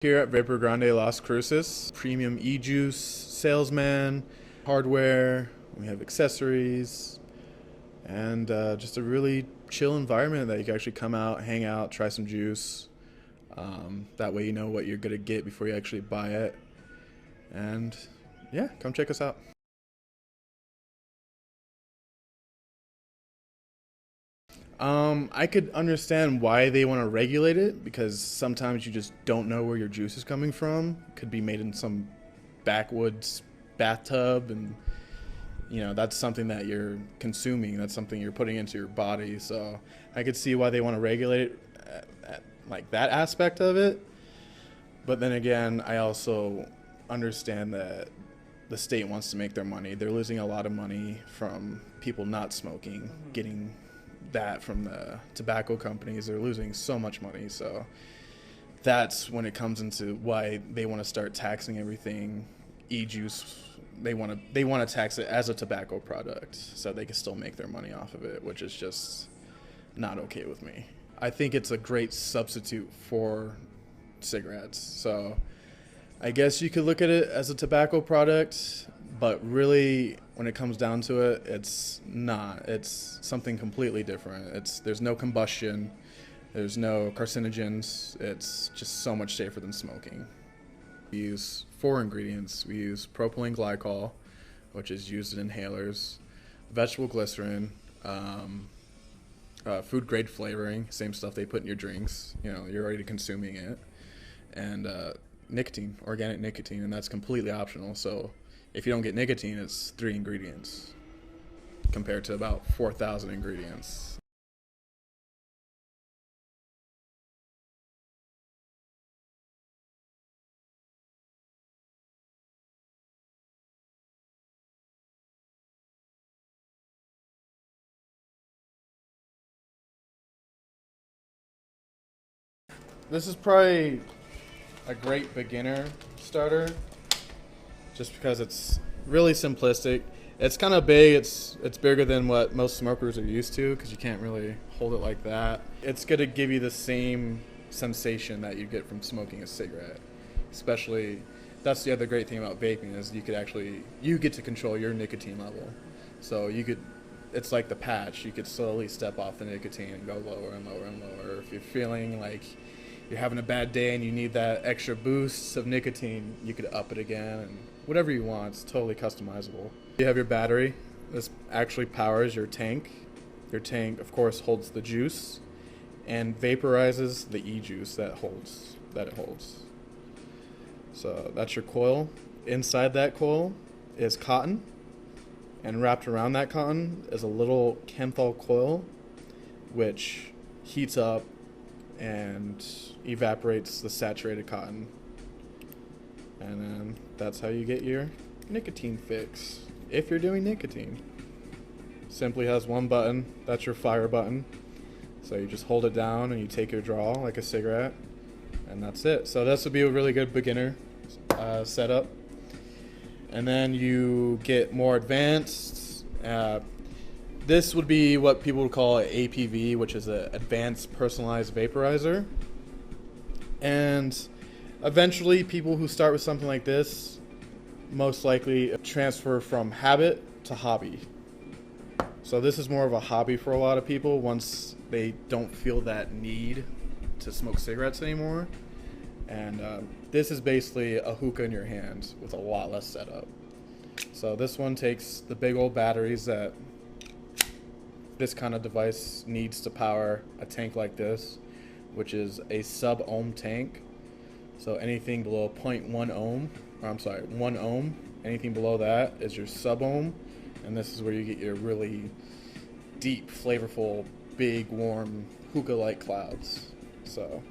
Here at Vapor Grande Las Cruces, premium e-juice salesman, hardware, we have accessories, and just a really chill environment that you can actually come out, hang out, try some juice. That way you know what you're going to get before you actually buy it. And yeah, come check us out. I could understand why they want to regulate it because sometimes you just don't know where your juice is coming from. It could be made in some backwoods bathtub, and that's something that you're consuming. That's something you're putting into your body. So I could see why they want to regulate it at like that aspect of it. But then again, I also understand that the state wants to make their money. They're losing a lot of money from people not smoking, getting that from the tobacco companies. They're losing so much money. So that's when it comes into why they want to start taxing everything. E-juice, they want to tax it as a tobacco product so they can still make their money off of it, which is just not okay with me. I think it's a great substitute for cigarettes. So I guess you could look at it as a tobacco product, but really when it comes down to it, it's not. It's something completely different. There's no combustion, there's no carcinogens. It's just so much safer than smoking. We use 4 ingredients. We use propylene glycol, which is used in inhalers, vegetable glycerin, food grade flavoring, same stuff they put in your drinks. You're already consuming it, and nicotine, organic nicotine, and that's completely optional. So if you don't get nicotine, it's 3 ingredients compared to about 4,000 ingredients. This is probably a great beginner starter just because it's really simplistic. It's kind of big. It's bigger than what most smokers are used to because you can't really hold it like that. It's going to give you the same sensation that you get from smoking a cigarette. Especially, that's the other great thing about vaping is you get to control your nicotine level. So it's like the patch. You could slowly step off the nicotine and go lower and lower and lower. If you're feeling like you're having a bad day and you need that extra boost of nicotine, you could up it again, and whatever you want. It's totally customizable. You have your battery. This actually powers your tank. Your tank, of course, holds the juice and vaporizes the e-juice that it holds. So that's your coil. Inside that coil is cotton, and wrapped around that cotton is a little menthol coil, which heats up and evaporates the saturated cotton. And then that's how you get your nicotine fix. If you're doing nicotine, simply has one button. That's your fire button. So you just hold it down and you take your draw like a cigarette, and that's it. So this would be a really good beginner setup. And then you get more advanced. This would be what people would call an APV, which is an advanced personalized vaporizer. And eventually, people who start with something like this most likely transfer from habit to hobby. So this is more of a hobby for a lot of people once they don't feel that need to smoke cigarettes anymore. And this is basically a hookah in your hand with a lot less setup. So this one takes the big old batteries that this kind of device needs to power a tank like this, which is a sub-ohm tank. So anything below 0.1 ohm, or I'm sorry, 1 ohm, anything below that is your sub-ohm, and this is where you get your really deep, flavorful, big, warm, hookah-like clouds. So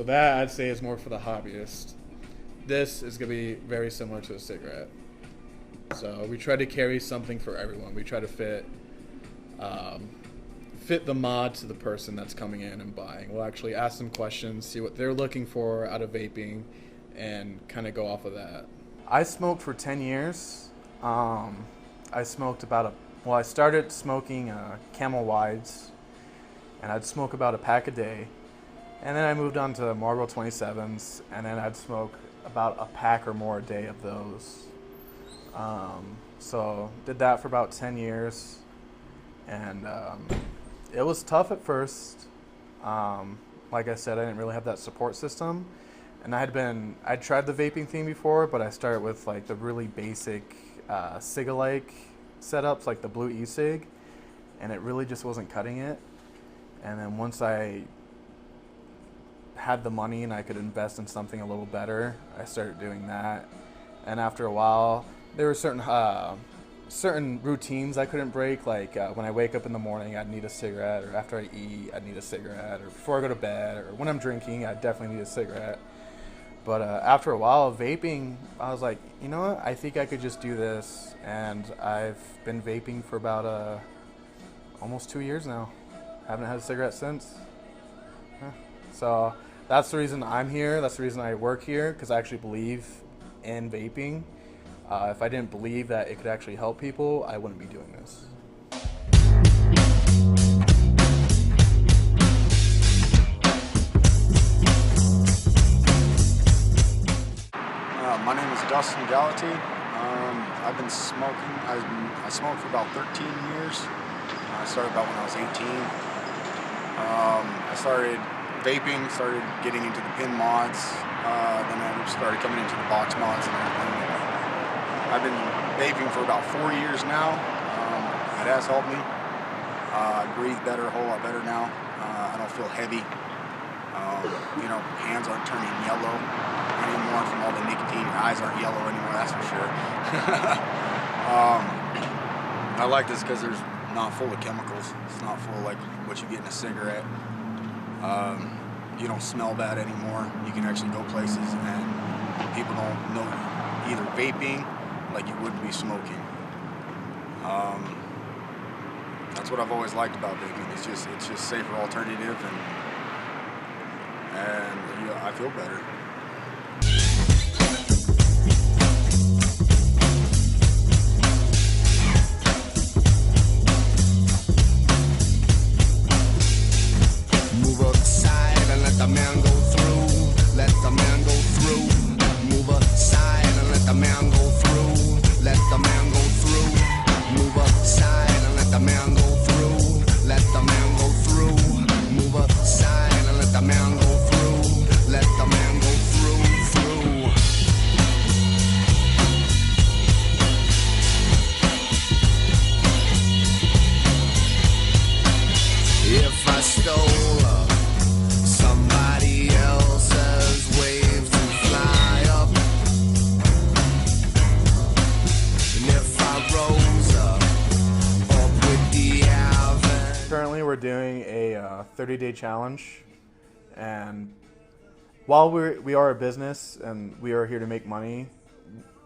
that I'd say is more for the hobbyist. This is going to be very similar to a cigarette. So we try to carry something for everyone. We try to fit the mod to the person that's coming in and buying. We'll actually ask them questions, see what they're looking for out of vaping, and kind of go off of that. I smoked for 10 years. I smoked about Well, I started smoking Camel Wides, and I'd smoke about a pack a day. And then I moved on to Marlboro 27s, and then I'd smoke about a pack or more a day of those. So did that for about 10 years, and it was tough at first. Like I said, I didn't really have that support system, and I'd tried the vaping thing before, but I started with like the really basic cig-alike setups, like the blue e-cig, and it really just wasn't cutting it. And then once I had the money and I could invest in something a little better, I started doing that. And after a while, there were certain routines I couldn't break, like when I wake up in the morning, I'd need a cigarette, or after I eat, I'd need a cigarette, or before I go to bed, or when I'm drinking, I definitely need a cigarette. But after a while of vaping, I was like, you know what, I think I could just do this. And I've been vaping for about almost 2 years now. Haven't had a cigarette since. So that's the reason I'm here. That's the reason I work here, because I actually believe in vaping. If I didn't believe that it could actually help people, I wouldn't be doing this. My name is Dustin Gallaty. I've been smoking. I smoked for about 13 years. I started about when I was 18. I started vaping, started getting into the pin mods. Then I started coming into the box mods and everything. I've been vaping for about 4 years now. It has helped me. I breathe better, a whole lot better now. I don't feel heavy. Hands aren't turning yellow anymore from all the nicotine. Your eyes aren't yellow anymore, that's for sure. I like this because there's not full of chemicals. It's not full like what you get in a cigarette. You don't smell bad anymore. You can actually go places and people don't know either vaping like you would be smoking. That's what I've always liked about vaping. It's just safer alternative, and I feel better. Move aside and let the man go through. Let the man go through. Move aside and let the man go through. Let the man go through. Move aside and let the man go through. Let the man go through. Move aside and let the man go through. Let the man go through. If I stole somebody else's wave to fly up, and if I rose up with the average. Currently, we're doing a 30-day challenge, and while we are a business and we are here to make money,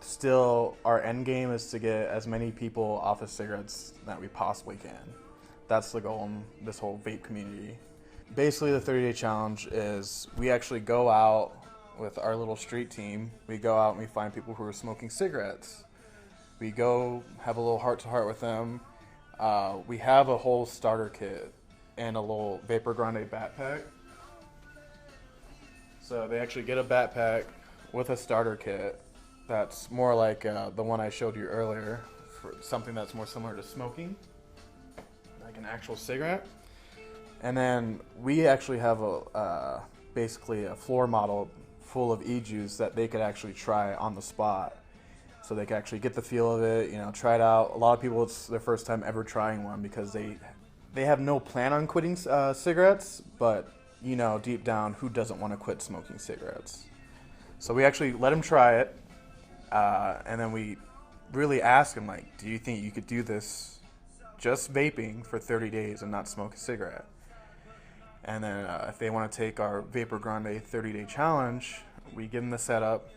still our end game is to get as many people off of cigarettes that we possibly can. That's the goal in this whole vape community. Basically, the 30-day challenge is we actually go out with our little street team. We go out and we find people who are smoking cigarettes. We go have a little heart-to-heart with them. We have a whole starter kit and a little Vapor Grande backpack. So they actually get a backpack with a starter kit that's more like the one I showed you earlier, for something that's more similar to smoking, like an actual cigarette. And then we actually have basically a floor model full of e-juice that they could actually try on the spot. So they can actually get the feel of it, try it out. A lot of people, it's their first time ever trying one because they have no plan on quitting cigarettes, but deep down, who doesn't want to quit smoking cigarettes? So we actually let them try it, and then we really ask them, like, do you think you could do this just vaping for 30 days and not smoke a cigarette? And then if they want to take our Vapor Grande 30-day challenge, we give them the setup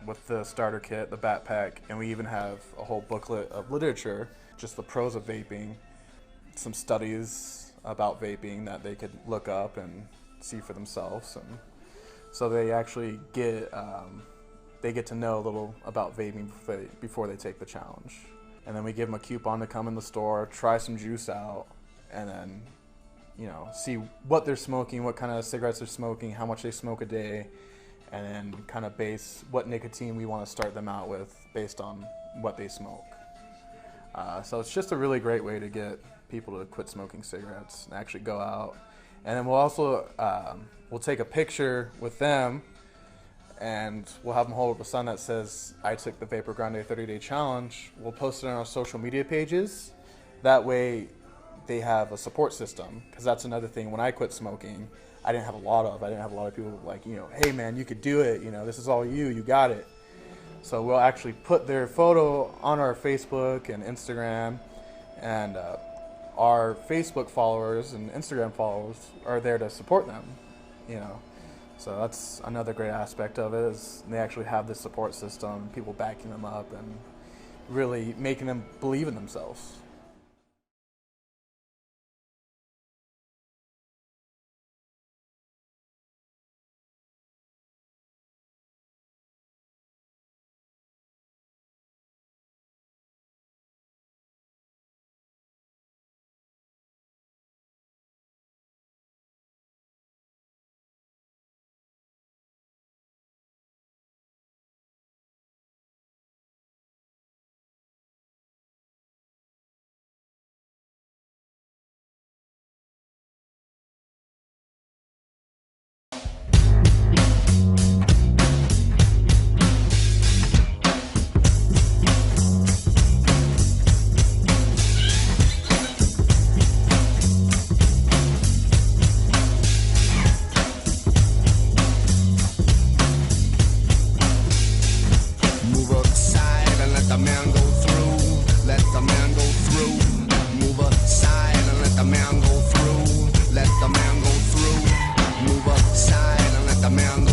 with the starter kit, the backpack, and we even have a whole booklet of literature, just the pros of vaping, some studies about vaping that they could look up and see for themselves. And so they actually get to know a little about vaping before they take the challenge. and then we give them a coupon to come in the store, try some juice out, and then, you know, see what they're smoking, what kind of cigarettes they're smoking, how much they smoke a day, and then kind of base what nicotine we want to start them out with based on what they smoke. So it's just a really great way to get people to quit smoking cigarettes and actually go out. And then we'll also we'll take a picture with them, and we'll have them hold up a sign that says, "I took the Vapor Grande 30-day challenge." We'll post it on our social media pages. That way they have a support system, because that's another thing. When I quit smoking, I didn't have a lot of people like, you know, "Hey man, you could do it, you know, this is all you got it." So we'll actually put their photo on our Facebook and Instagram, and our Facebook followers and Instagram followers are there to support them, you know. So that's another great aspect of it, is they actually have this support system, people backing them up and really making them believe in themselves. Move aside and let the man go through. Let the man go through. Move aside and let the man go through. Let the man go through. Move aside and let the man go